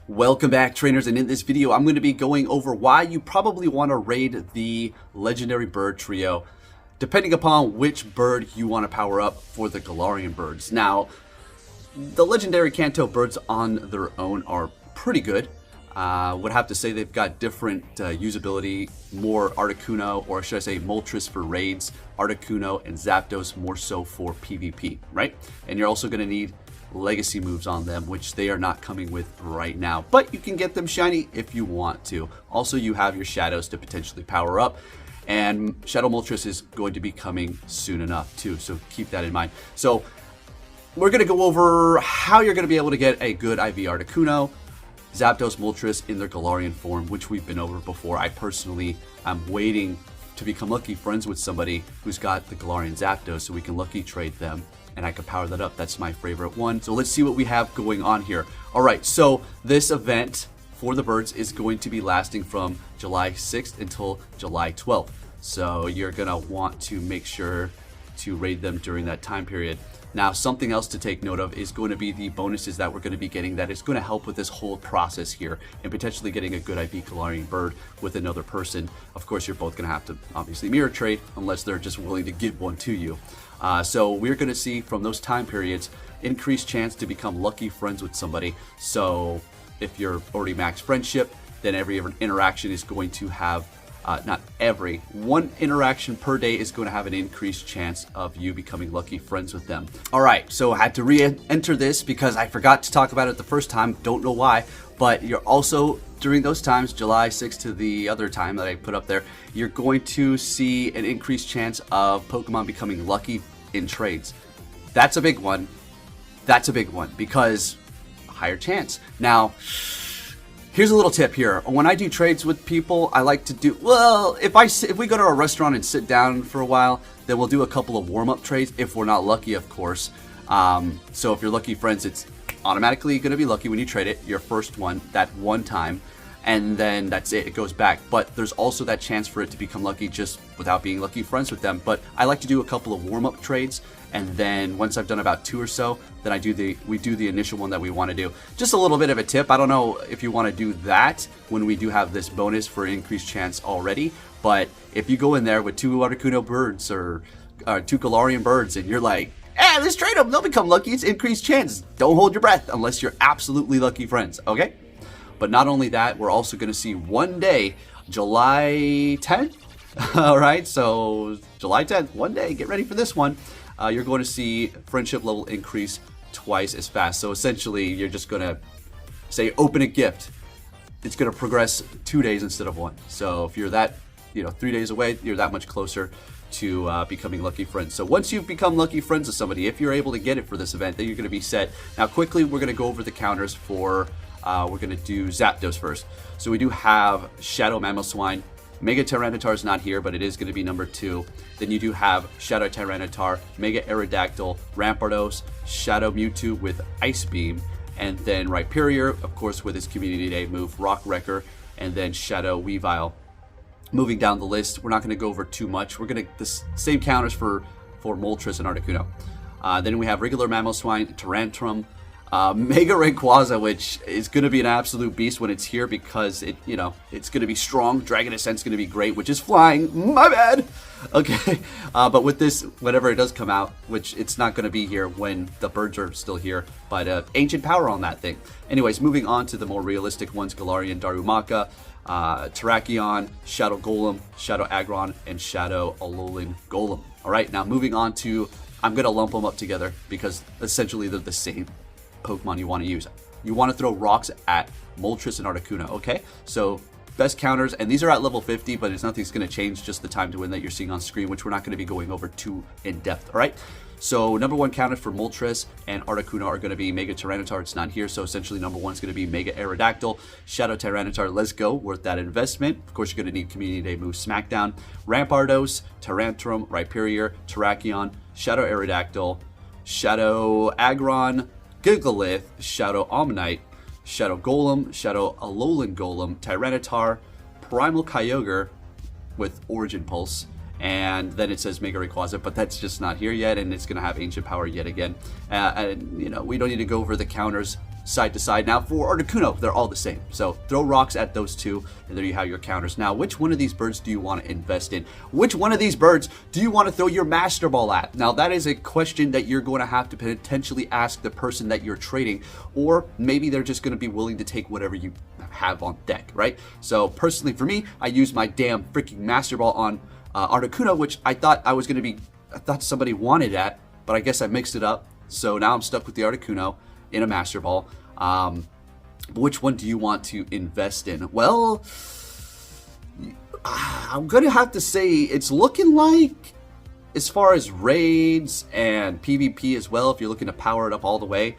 Welcome back, trainers, and in this video I'm going to be going over why you probably want to raid the legendary bird trio depending upon which bird you want to power up for the Galarian birds. Now, the legendary Kanto birds on their own are pretty good. Would have to say they've got different usability, more Articuno, or should I say Moltres for raids, Articuno and Zapdos more so for PvP, right? And you're also going to need legacy moves on them, which they are not coming with right now, but you can get them shiny if you want to. Also, you have your shadows to potentially power up, and Shadow Moltres is going to be coming soon enough too, so keep that in mind. So we're going to go over how you're going to be able to get a good IV Articuno, Zapdos, Moltres in their Galarian form, which we've been over before. I personally am waiting to become lucky friends with somebody who's got the Galarian Zapdos so we can lucky trade them and I can power that up. That's my favorite one. So let's see what we have going on here. All right, so this event for the birds is going to be lasting from July 6th until July 12th. So you're gonna want to make sure to raid them during that time period. Now, something else to take note of is going to be the bonuses that we're going to be getting that is going to help with this whole process here and potentially getting a good IV Galarian bird with another person. Of course, you're both going to have to obviously mirror trade unless they're just willing to give one to you. So we're going to see from those time periods increased chance to become lucky friends with somebody. So if you're already max friendship, then every interaction is going to have one interaction per day is going to have an increased chance of you becoming lucky friends with them. All right, so I had to re-enter this because I forgot to talk about it the first time. Don't know why, but you're also, during those times, July 6th to the other time that I put up there, you're going to see an increased chance of Pokemon becoming lucky in trades. That's a big one. That's a big one because higher chance. Now, here's a little tip here. When I do trades with people, I like to do, well, if we go to a restaurant and sit down for a while, then we'll do a couple of warm-up trades if we're not lucky, of course. So if you're lucky friends, it's automatically going to be lucky when you trade it, your first one, that one time, and then that's it, it goes back. But there's also that chance for it to become lucky just without being lucky friends with them. But I like to do a couple of warm-up trades, and then once I've done about 2 or so, then we do the initial one that we want to do. Just a little bit of a tip. I don't know if you want to do that when we do have this bonus for increased chance already, but if you go in there with 2 Articuno birds or 2 Galarian birds and you're like, hey, let's trade them, they'll become lucky, it's increased chance. Don't hold your breath unless you're absolutely lucky friends, okay? But not only that, we're also going to see one day, July 10th. All right, so July 10th, one day, get ready for this one. You're going to see friendship level increase twice as fast. So essentially, you're just going to say, open a gift. It's going to progress 2 days instead of 1. So if you're that, 3 days away, you're that much closer to becoming lucky friends. So once you've become lucky friends with somebody, if you're able to get it for this event, then you're going to be set. Now, quickly, we're going to go over the counters for, we're going to do Zapdos first. So we do have Shadow Mamoswine. Mega Tyranitar is not here, but it is going to be number 2. Then you do have Shadow Tyranitar, Mega Aerodactyl, Rampardos, Shadow Mewtwo with Ice Beam, and then Rhyperior, of course, with his Community Day move, Rock Wrecker, and then Shadow Weavile. Moving down the list, we're not going to go over too much. We're going to the same counters for Moltres and Articuno. Then we have regular Mamoswine, Tyrantrum, Mega Rayquaza, which is going to be an absolute beast when it's here because it's going to be strong. Dragon Ascent's going to be great, which is flying. My bad. Okay, but with this, whenever it does come out, which it's not going to be here when the birds are still here, but ancient power on that thing. Anyways, moving on to the more realistic ones: Galarian Darumaka, Terrakion, Shadow Golem, Shadow Aggron, and Shadow Alolan Golem. All right, now moving on to, I'm going to lump them up together because essentially they're the same Pokemon you want to use. You want to throw rocks at Moltres and Articuno, okay? So best counters, and these are at level 50, but nothing's going to change, just the time to win that you're seeing on screen, which we're not going to be going over too in depth, all right? So number 1 counter for Moltres and Articuno are going to be Mega Tyranitar. It's not here, so essentially number 1 is going to be Mega Aerodactyl, Shadow Tyranitar. Let's go, worth that investment. Of course, you're going to need Community Day move Smackdown, Rampardos, Tyrantrum, Rhyperior, Terrakion, Shadow Aerodactyl, Shadow Aggron, Gigalith, Shadow Omanyte, Shadow Golem, Shadow Alolan Golem, Tyranitar, Primal Kyogre with Origin Pulse, and then it says Mega Rayquaza, but that's just not here yet, and it's going to have Ancient Power yet again. And, we don't need to go over the counters side to side. Now for Articuno, they're all the same. So throw rocks at those two, and there you have your counters. Now, which one of these birds do you want to invest in? Which one of these birds do you want to throw your Master Ball at? Now, that is a question that you're going to have to potentially ask the person that you're trading, or maybe they're just going to be willing to take whatever you have on deck, right? So personally for me, I use my damn freaking Master Ball on Articuno, which I thought somebody wanted that, but I guess I mixed it up. So now I'm stuck with the Articuno in a Master Ball. But which one do you want to invest in? Well, I'm going to have to say it's looking like, as far as raids and PvP as well, if you're looking to power it up all the way,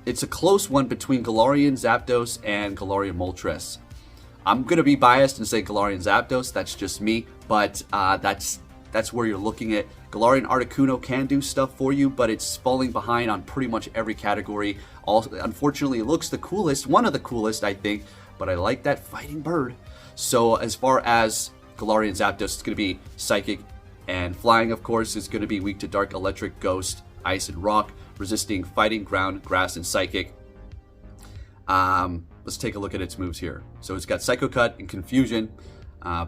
it's a close one between Galarian Zapdos and Galarian Moltres. I'm going to be biased and say Galarian Zapdos. That's just me, but that's where you're looking at. Galarian Articuno can do stuff for you, but it's falling behind on pretty much every category. Also, unfortunately, it looks the coolest, one of the coolest, I think, but I like that fighting bird. So as far as Galarian Zapdos, it's going to be Psychic and Flying, of course. It's going to be weak to Dark, Electric, Ghost, Ice, and Rock, resisting Fighting, Ground, Grass, and Psychic. Let's take a look at its moves here. So it's got Psycho Cut and Confusion,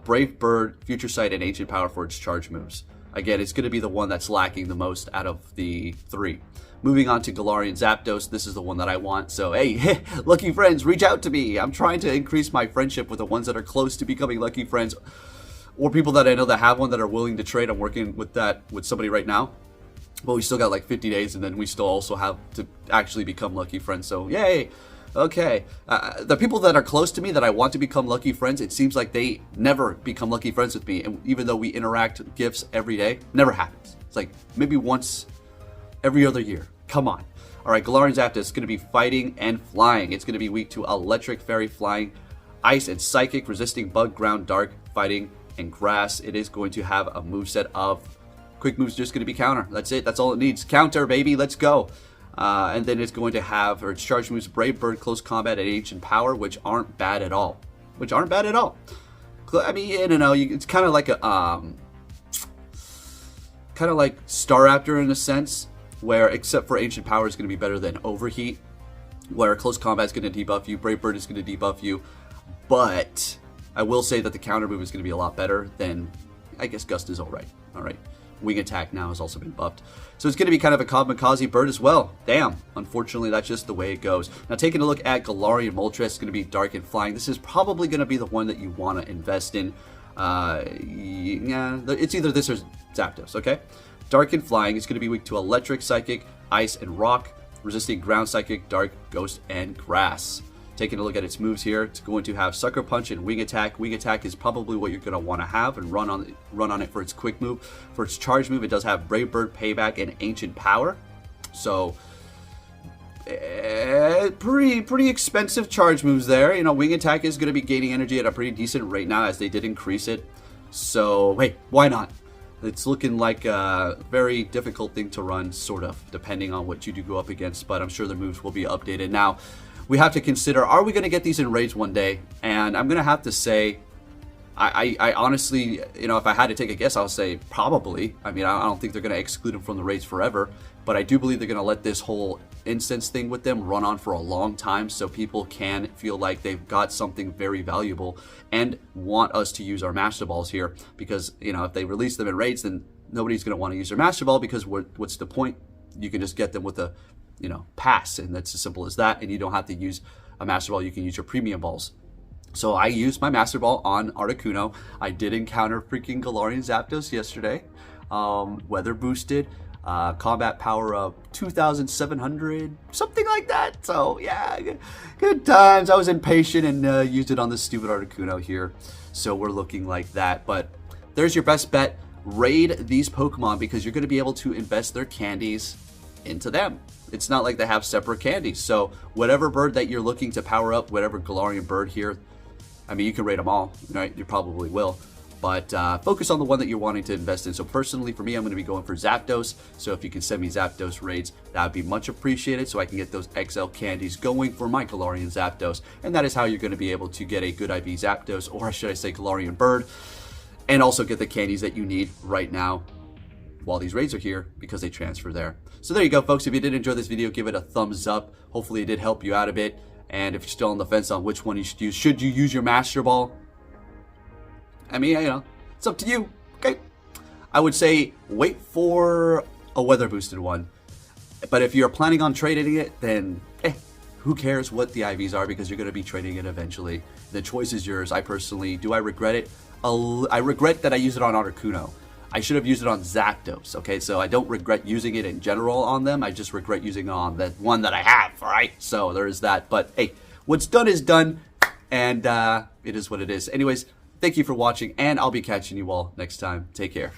Brave Bird, Future Sight, and Ancient Power for its charge moves. Again, it's going to be the one that's lacking the most out of the three. Moving on to Galarian Zapdos, this is the one that I want. So, hey, lucky friends, reach out to me. I'm trying to increase my friendship with the ones that are close to becoming lucky friends, or people that I know that have one that are willing to trade. I'm working with that with somebody right now. But we still got like 50 days, and then we still also have to actually become lucky friends. So, yay. Okay, the people that are close to me that I want to become lucky friends, it seems like they never become lucky friends with me. And even though we interact gifts every day, never happens. It's like maybe once every other year. Come on. All right, Galarian Zapdos is going to be fighting and flying. It's going to be weak to Electric, Fairy, Flying, Ice, and Psychic, resisting Bug, Ground, Dark, Fighting, and Grass. It is going to have a moveset of quick moves, just going to be counter. That's it. That's all it needs. Counter, baby. Let's go. And then it's going to have, or its charge moves, Brave Bird, Close Combat, and Ancient Power, which aren't bad at all. I mean, I don't know. It's kind of like a, kind of like Staraptor in a sense, where except for Ancient Power is going to be better than Overheat, where Close Combat is going to debuff you, Brave Bird is going to debuff you, but I will say that the counter move is going to be a lot better than, I guess Gust is alright. Wing Attack now has also been buffed. So it's going to be kind of a kamikaze bird as well. Damn. Unfortunately, that's just the way it goes. Now, taking a look at Galarian Moltres, it's going to be Dark and Flying. This is probably going to be the one that you want to invest in. Yeah, it's either this or Zapdos, okay? Dark and Flying is going to be weak to Electric, Psychic, Ice, and Rock, resisting Ground, Psychic, Dark, Ghost, and Grass. Taking a look at its moves here, it's going to have Sucker Punch and Wing Attack. Wing Attack is probably what you're going to want to have and run on it for its quick move. For its charge move, it does have Brave Bird, Payback, and Ancient Power. So, pretty expensive charge moves there. You know, Wing Attack is going to be gaining energy at a pretty decent rate now, as they did increase it. So, hey, why not? It's looking like a very difficult thing to run, sort of, depending on what you do go up against. But I'm sure the moves will be updated. Now, we have to consider, are we going to get these in raids one day? And I'm going to have to say, I honestly, you know, if I had to take a guess, I'll say probably. I mean, I don't think they're going to exclude them from the raids forever, but I do believe they're going to let this whole instance thing with them run on for a long time, so people can feel like they've got something very valuable and want us to use our Master Balls here. Because, you know, if they release them in raids, then nobody's going to want to use their Master Ball, because what's the point? You can just get them with a, you know, pass, and that's as simple as that, and you don't have to use a Master Ball. You can use your premium balls. So I used my Master Ball on Articuno. I did encounter freaking Galarian Zapdos yesterday. Weather boosted, combat power of 2,700, something like that. So yeah, good times. I was impatient and used it on this stupid Articuno here. So we're looking like that. But there's your best bet. Raid these Pokemon, because you're going to be able to invest their candies into them. It's not like they have separate candies. So whatever bird that you're looking to power up, whatever Galarian bird here, I mean, you can rate them all, right? You probably will. But focus on the one that you're wanting to invest in. So personally, for me, I'm going to be going for Zapdos. So if you can send me Zapdos raids, that would be much appreciated, so I can get those XL candies going for my Galarian Zapdos. And that is how you're going to be able to get a good IV Zapdos, or should I say Galarian bird, and also get the candies that you need right now while these raids are here because they transfer there. So there you go, folks. If you did enjoy this video, give it a thumbs up. Hopefully it did help you out a bit. And if you're still on the fence on which one you should you use your Master Ball? I mean, you know, it's up to you. Okay. I would say wait for a weather boosted one. But if you're planning on trading it, then who cares what the IVs are, because you're going to be trading it eventually. The choice is yours. I personally, do I regret it? I regret that I used it on Articuno. I should have used it on Zapdos, okay? So I don't regret using it in general on them. I just regret using it on that one that I have, all right? So there is that. But hey, what's done is done, and it is what it is. Anyways, thank you for watching, and I'll be catching you all next time. Take care.